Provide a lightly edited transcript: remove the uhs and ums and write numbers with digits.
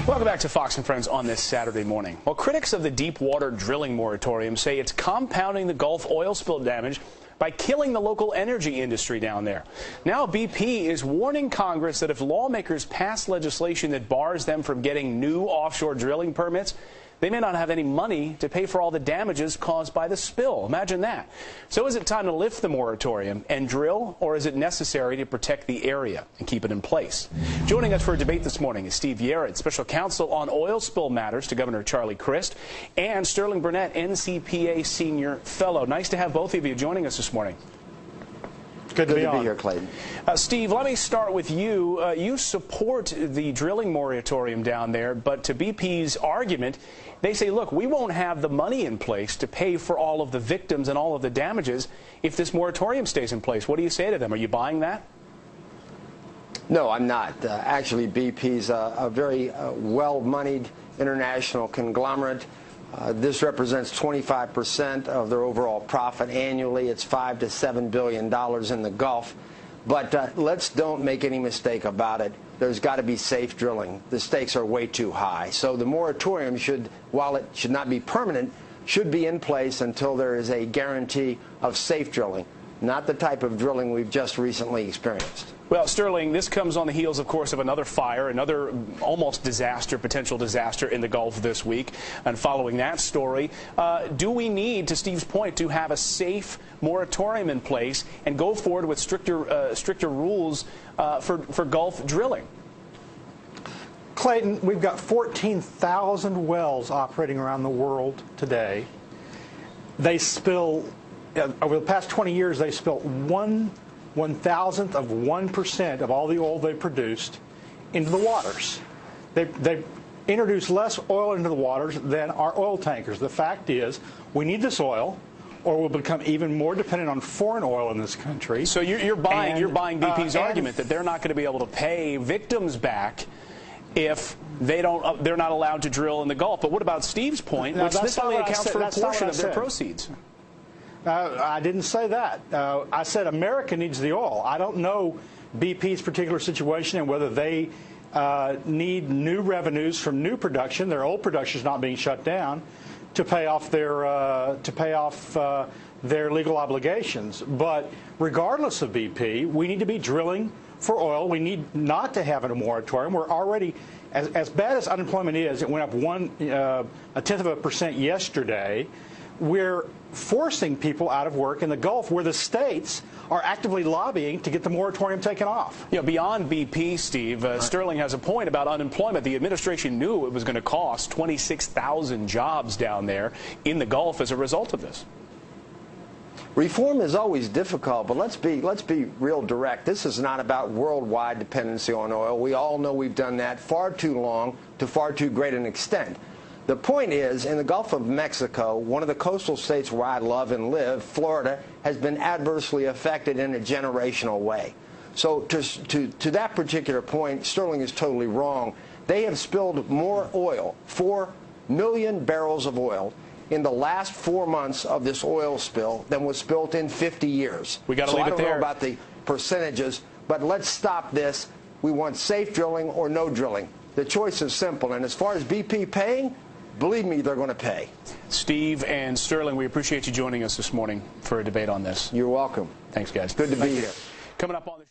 Welcome back to Fox and Friends on this Saturday morning. Well, critics of the deep water drilling moratorium say it's compounding the Gulf oil spill damage by killing the local energy industry down there. Now BP is warning Congress that if lawmakers pass legislation that bars them from getting new offshore drilling permits, they may not have any money to pay for all the damages caused by the spill. Imagine that. So is it time to lift the moratorium and drill, or is it necessary to protect the area and keep it in place? Joining us for a debate this morning is Steve Yerrid, Special Counsel on oil spill matters to Governor Charlie Crist, and Sterling Burnett, NCPA Senior Fellow. Nice to have both of you joining us this morning. Good to be here, Clayton. Steve, let me start with you. You support the drilling moratorium down there, but to BP's argument, they say, look, we won't have the money in place to pay for all of the victims and all of the damages if this moratorium stays in place. What do you say to them? Are you buying that? No, I'm not. Actually, BP's a very well-moneyed international conglomerate. This represents 25% of their overall profit annually. It's $5 to $7 billion in the Gulf. But let's don't make any mistake about it. There's got to be safe drilling. The stakes are way too high. So the moratorium should, while it should not be permanent, should be in place until there is a guarantee of safe drilling, not the type of drilling we've just recently experienced. Well, Sterling, this comes on the heels, of course, of another fire, another almost disaster, potential disaster in the Gulf this week. And following that story, do we need, to Steve's point, to have a safe moratorium in place and go forward with stricter rules for Gulf drilling? Clayton, we've got 14,000 wells operating around the world today. They spill, over the past 20 years, they spill 1/1000th of 1% of all the oil they produced into the waters. They introduce less oil into the waters than our oil tankers. The fact is, we need this oil, or we'll become even more dependent on foreign oil in this country. So you're buying BP's argument that they're not going to be able to pay victims back if they're not allowed to drill in the Gulf. But what about Steve's point, which this only accounts for a portion of their proceeds? I didn't say that. I said America needs the oil. I don't know BP's particular situation and whether they need new revenues from new production. Their old production is not being shut down to pay off their legal obligations. But regardless of BP, we need to be drilling for oil. We need not to have a moratorium. We're already, as bad as unemployment is, it went up 0.1% yesterday. We're forcing people out of work in the Gulf, where the states are actively lobbying to get the moratorium taken off. Yeah, beyond BP, Steve, Sterling has a point about unemployment. The administration knew it was going to cost 26,000 jobs down there in the Gulf as a result of this. Reform is always difficult, but let's be real direct. This is not about worldwide dependency on oil. We all know we've done that far too long to far too great an extent. The point is, in the Gulf of Mexico, one of the coastal states where I love and live, Florida, has been adversely affected in a generational way. So to that particular point, Sterling is totally wrong. They have spilled more oil, 4 million barrels of oil, in the last 4 months of this oil spill than was spilled in 50 years. We got to leave it there. I don't know about the percentages, but let's stop this. We want safe drilling or no drilling. The choice is simple, and as far as BP paying, believe me, they're going to pay. Steve and Sterling, we appreciate you joining us this morning for a debate on this. You're welcome. Thanks, guys. Good to be here. Coming up on the